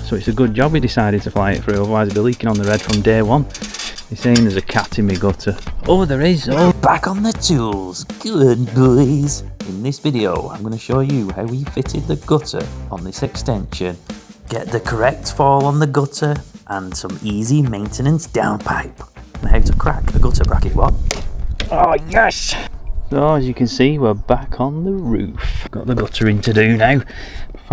so it's a good job we decided to fly it through, otherwise it'd be leaking on the red from day one. He's saying there's a cat in my gutter. Oh, there is. Oh, back on the tools. Good boys. In this video, I'm going to show you how we fitted the gutter on this extension. Get the correct fall on the gutter and some easy maintenance downpipe. And how to crack the gutter bracket, what? Oh, yes! So, as you can see, we're back on the roof. Got the guttering to do now.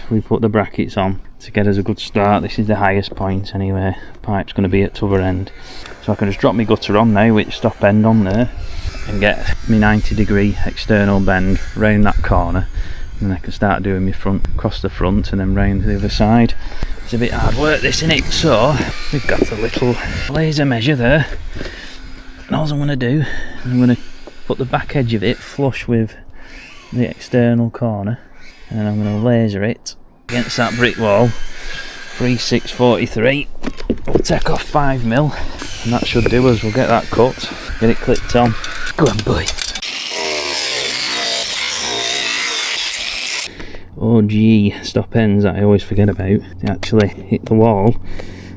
We put the brackets on to get us a good start. This is the highest point anyway. The pipe's going to be at the other end. So I can just drop my gutter on now with stop end on there and get my 90-degree external bend round that corner, and then I can start doing my front across the front and then round to the other side. It's a bit hard work this, innit? So we've got a little laser measure there, and all I'm going to do is I'm going to put the back edge of it flush with the external corner, and then I'm going to laser it against that brick wall. 3643. We'll take off 5mm, and that should do us. We'll get that cut, get it clipped on. Go on, boy. Oh gee, stop ends that I always forget about. They actually hit the wall.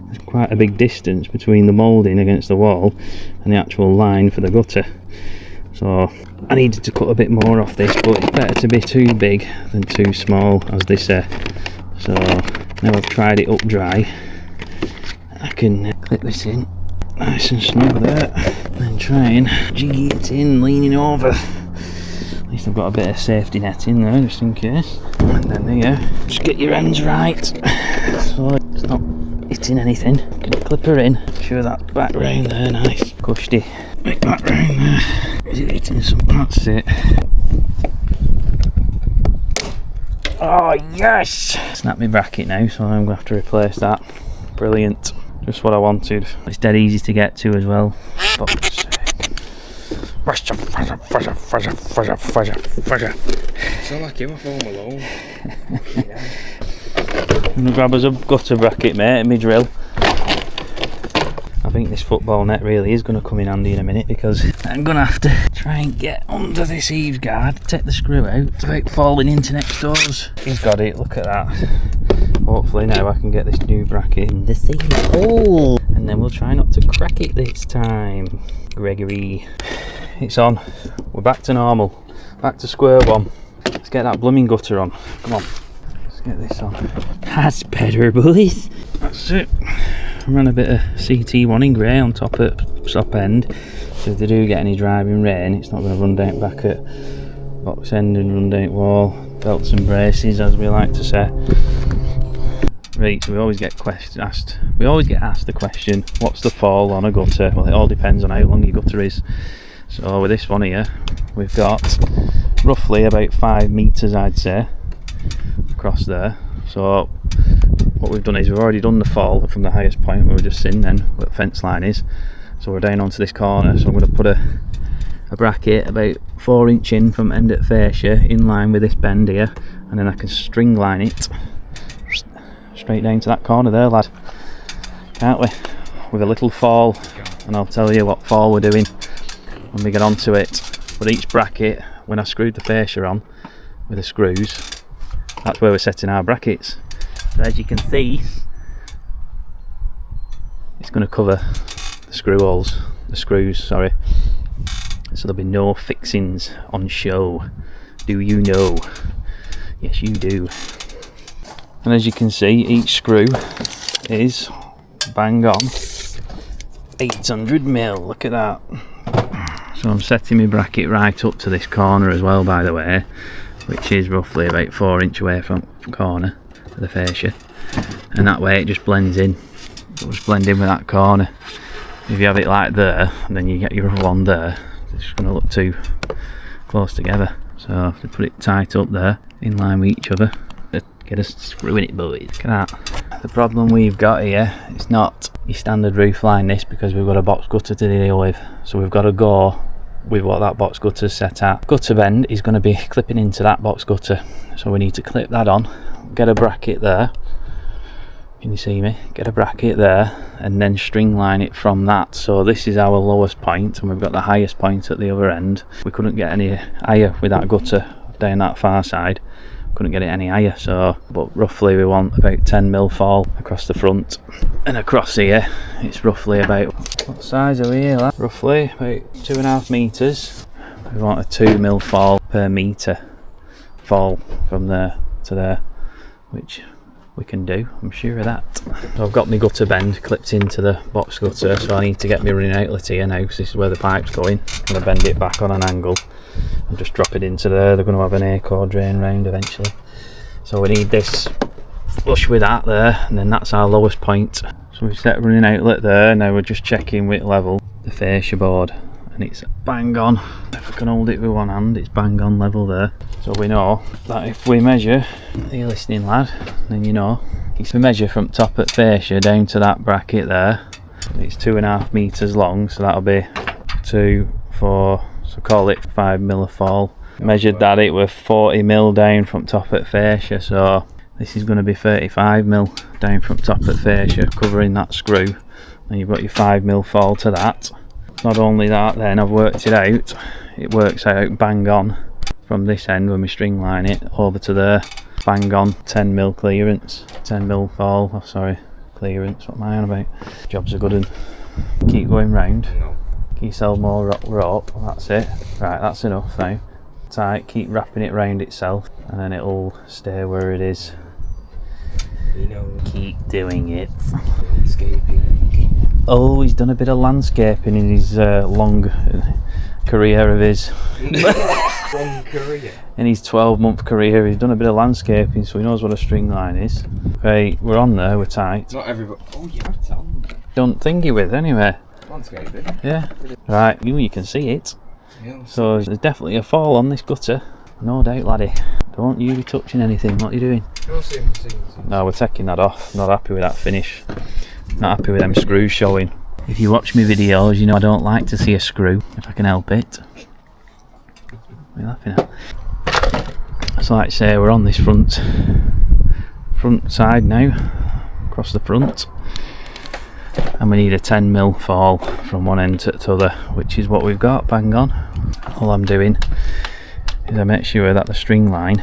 There's quite a big distance between the moulding against the wall and the actual line for the gutter. So I needed to cut a bit more off this, but it's better to be too big than too small, as they say. So now I've tried it up dry, I can clip this in nice and snug there, and then try and jiggy it in, leaning over. At least I've got a bit of safety net in there just in case. And then there you go, just get your ends right so it's not hitting anything. Get the clipper in, sure that back round there, nice cushy. Make that round there. Is it hitting something? That's it. Oh yes! Snap my bracket now, so I'm going to have to replace that. Brilliant. Just what I wanted. It's dead easy to get to as well. Fuck's sake. Sound like him off Home Alone. I'm going to grab us a gutter bracket, mate, and my drill. I think this football net really is going to come in handy in a minute, because I'm going to have to try and get under this eaves guard, take the screw out without falling into next doors. He's got it, look at that. Hopefully now I can get this new bracket in the same hole, and then we'll try not to crack it this time. Gregory, it's on. We're back to normal, back to square one. Let's get that blooming gutter on. Come on, let's get this on. That's better, boys. That's it. Run a bit of CT1 in grey on top at top end, so if they do get any driving rain it's not going to run down back at box end and run down wall. Belts and braces, as we like to say. Right, so we always get asked the question, what's the fall on a gutter? Well, it all depends on how long your gutter is. So with this one here, we've got roughly about 5 metres, I'd say, across there. So what we've done is we've already done the fall from the highest point where we're just sitting then, where the fence line is. So we're down onto this corner, so I'm going to put a bracket about 4 inch in from end at fascia in line with this bend here, and then I can string line it straight down to that corner there, lad. Can't we? With a little fall, and I'll tell you what fall we're doing when we get onto it. But each bracket, when I screwed the fascia on with the screws, that's where we're setting our brackets. So as you can see, it's going to cover the screws, sorry. So there'll be no fixings on show. Do you know? Yes, you do. And as you can see, each screw is bang on 800mm. Look at that. So I'm setting my bracket right up to this corner as well, by the way, which is roughly about 4 inch away from the corner of the fascia, and that way it just blends in. It'll just blend in with that corner. If you have it like there, and then you get your other one there, it's just going to look too close together. So I have to put it tight up there, in line with each other. Get us screwing it, boys. Look at that. The problem we've got here, it's not your standard roof line, this, because we've got a box gutter to deal with. So we've got to go with what that box gutter's set at. Gutter bend is going to be clipping into that box gutter, so we need to clip that on, get a bracket there. Can you see me? Get a bracket there, and then string line it from that. So this is our lowest point, and we've got the highest point at the other end. We couldn't get any higher with that gutter down that far side. couldn't get it any higher, so but roughly we want about 10mm fall across the front, and across here it's roughly about, what size are we here, lad? Roughly about 2.5 meters. We want a 2mm fall per meter fall from there to there, which we can do, I'm sure of that. So I've got my gutter bend clipped into the box gutter, so I need to get my running outlet here now, because this is where the pipe's going. I'm going to bend it back on an angle and just drop it into there. They're going to have an air core drain round eventually, so we need this flush with that there, and then that's our lowest point. So we've set running outlet there. Now we're just checking with level the fascia board, and it's bang on. If I can hold it with one hand, it's bang on level there. So we know that if we measure, are you listening, lad? Then you know, if we measure from top at fascia down to that bracket there, it's 2.5 meters long, so that'll be 2, 4, so call it 5mm of fall. Measured that, it was 40mm down from top at fascia, so this is going to be 35mm down from top at fascia, covering that screw. And you've got your 5mm fall to that. Not only that, then I've worked it out, it works out bang on from this end when we string line it over to there, bang on 10mm clearance, 10mm fall, oh sorry, clearance, what am I on about? Job's a good one. Keep going round. Can you sell more rope? That's it. Right, that's enough now. Tight, keep wrapping it round itself, and then it'll stay where it is. Keep doing it. Landscaping. Oh, he's done a bit of landscaping in his long career of his. Long career. In his 12-month career, he's done a bit of landscaping, so he knows what a string line is. Right, we're on there, we're tight. Not everybody. Oh, you have to tell them. Don't think you with anyway. Landscaping. Yeah. Right, you can see it. Yeah, So there's definitely a fall on this gutter. No doubt, laddie. Don't you be touching anything. What are you doing? see. No, we're taking that off. Not happy with that finish. Not happy with them screws showing. If you watch my videos, you know I don't like to see a screw if I can help it. What are you laughing at? So like I say, we're on this front side now, across the front, and we need a 10mm fall from one end to the other, which is what we've got, bang on. All I'm doing is I make sure that the string line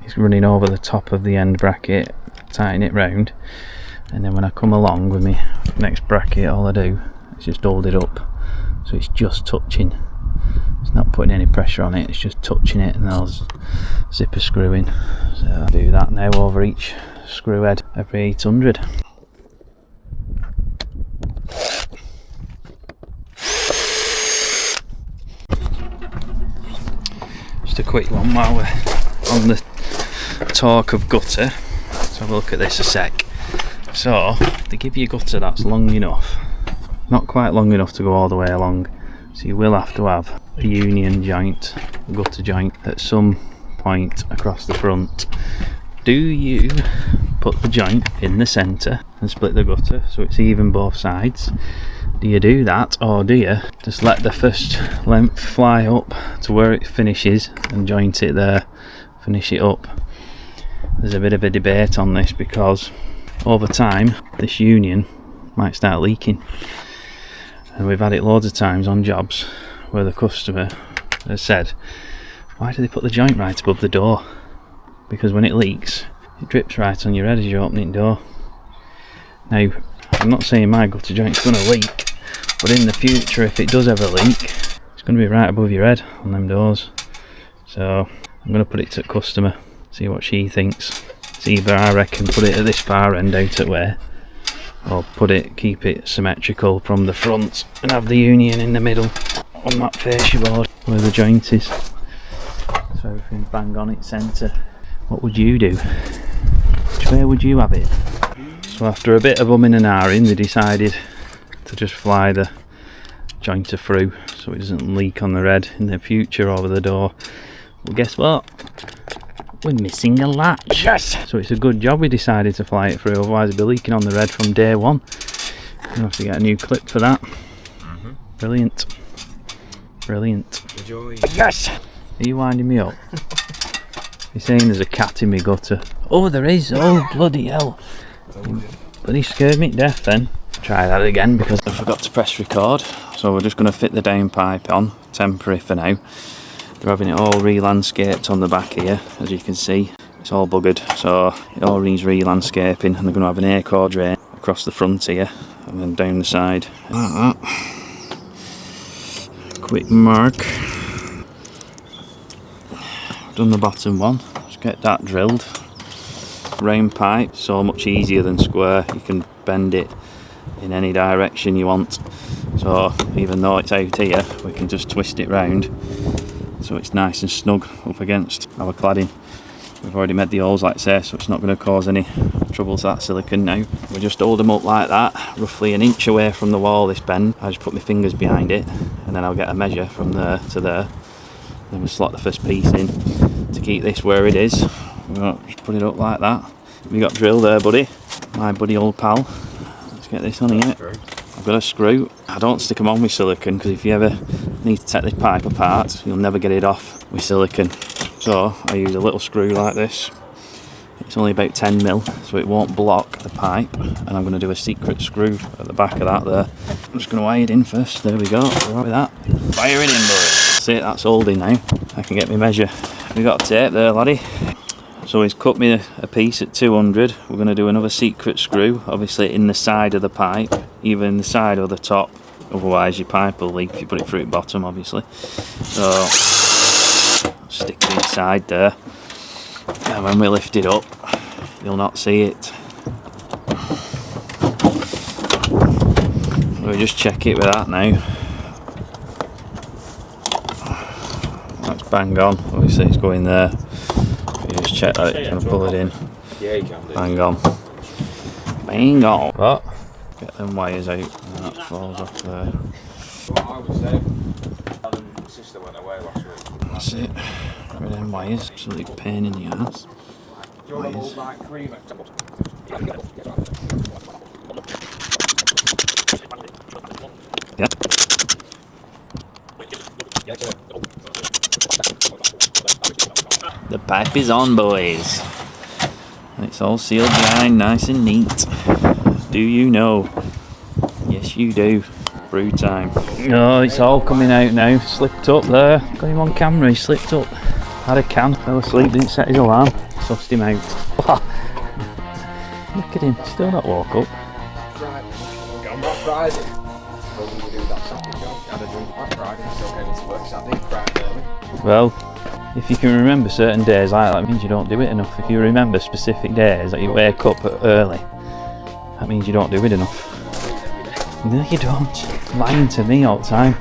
is running over the top of the end bracket, tighten it round, and then when I come along with my next bracket, all I do is just hold it up so it's just touching. It's not putting any pressure on it, it's just touching it, and I'll zip a screw in. So I do that now over each screw head every 800. Just a quick one while we're on the talk of gutter. Let's have a look at this a sec. So they give you a gutter that's long enough, not quite long enough to go all the way along, so you will have to have a union joint, a gutter joint at some point across the front. Do you put the joint in the centre and split the gutter so it's even both sides? Do you do that, or do you just let the first length fly up to where it finishes and joint it there, finish it up? There's a bit of a debate on this, because over time this union might start leaking, and we've had it loads of times on jobs where the customer has said, why do they put the joint right above the door? Because when it leaks, it drips right on your head as you're opening the door. Now, I'm not saying my gutter joint's going to leak, but in the future, if it does ever leak, it's going to be right above your head on them doors. So I'm going to put it to the customer, see what she thinks. It's either, I reckon, put it at this far end out at where, or keep it symmetrical from the front and have the union in the middle on that fascia board where the joint is, so everything's bang on its centre. What would you do? Which way would you have it? So after a bit of umming and ahhing, they decided to just fly the jointer through so it doesn't leak on the red in the future over the door. Well, guess what? We're missing a latch. Yes! So it's a good job we decided to fly it through, otherwise it'd be leaking on the red from day one. You'll have to get a new clip for that. Brilliant. Brilliant. Enjoy. Yes! Are you winding me up? You're saying there's a cat in my gutter. Oh, there is. Oh, bloody hell. Bloody scared me to death then. Try that again because I forgot to press record. So we're just going to fit the downpipe on, temporary for now. They're having it all re-landscaped on the back here, as you can see. it's all buggered, so it all needs re-landscaping, and they're going to have an air core drain across the front here and then down the side like that. Quick mark. Done the bottom one. Let's get that drilled. Round pipe, so much easier than square. You can bend it in any direction you want, so even though it's out here we can just twist it round so it's nice and snug up against our cladding. We've already made the holes like I say, so it's not going to cause any trouble to that silicone now. We just hold them up like that, roughly an inch away from the wall, this bend. I just put my fingers behind it and then I'll get a measure from there to there. Then we slot the first piece in to keep this where it is. We'll just put it up like that. We got drill there, buddy. My buddy old pal. Let's get this on here. I've got a screw. I don't stick them on with silicone because if you ever need to take this pipe apart, you'll never get it off with silicone. So I use a little screw like this. It's only about 10mm, so it won't block the pipe. And I'm going to do a secret screw at the back of that there. I'm just going to wire it in first. There we go. We're right with that. Fire it in, boys. See, that's holding now. I can get my measure. We got tape there, laddie. So he's cut me a piece at 200. We're going to do another secret screw, obviously in the side of the pipe, either in the side or the top. Otherwise your pipe will leak if you put it through the bottom, obviously. So stick it inside there, and when we lift it up, you'll not see it. We'll just check it with that now. That's bang on. Obviously it's going there. You just check that it's going to pull it in. Yeah, you can do. Bang on. Bang on. What? Get them wires out and that falls off there. What I would say, my sister went away last week. That's it. With them wires, absolute pain in the ass. Do you want to hold like cream? Yeah. The pipe is on, boys. And it's all sealed behind, nice and neat. Do you know? Yes, you do. Brew time. Oh, it's all coming out now. Slipped up there. Got him on camera, he slipped up. Had a can, fell asleep, didn't set his alarm. Sussed him out. Look at him, still not woke up. Friday. Well, we do that Saturday job. Had a drink on Friday, still heading to work Saturday, bright and early. Well, if you can remember certain days like that, it means you don't do it enough. If you remember specific days that you wake up early, that means you don't do it enough. No, you don't. Lying to me all the time.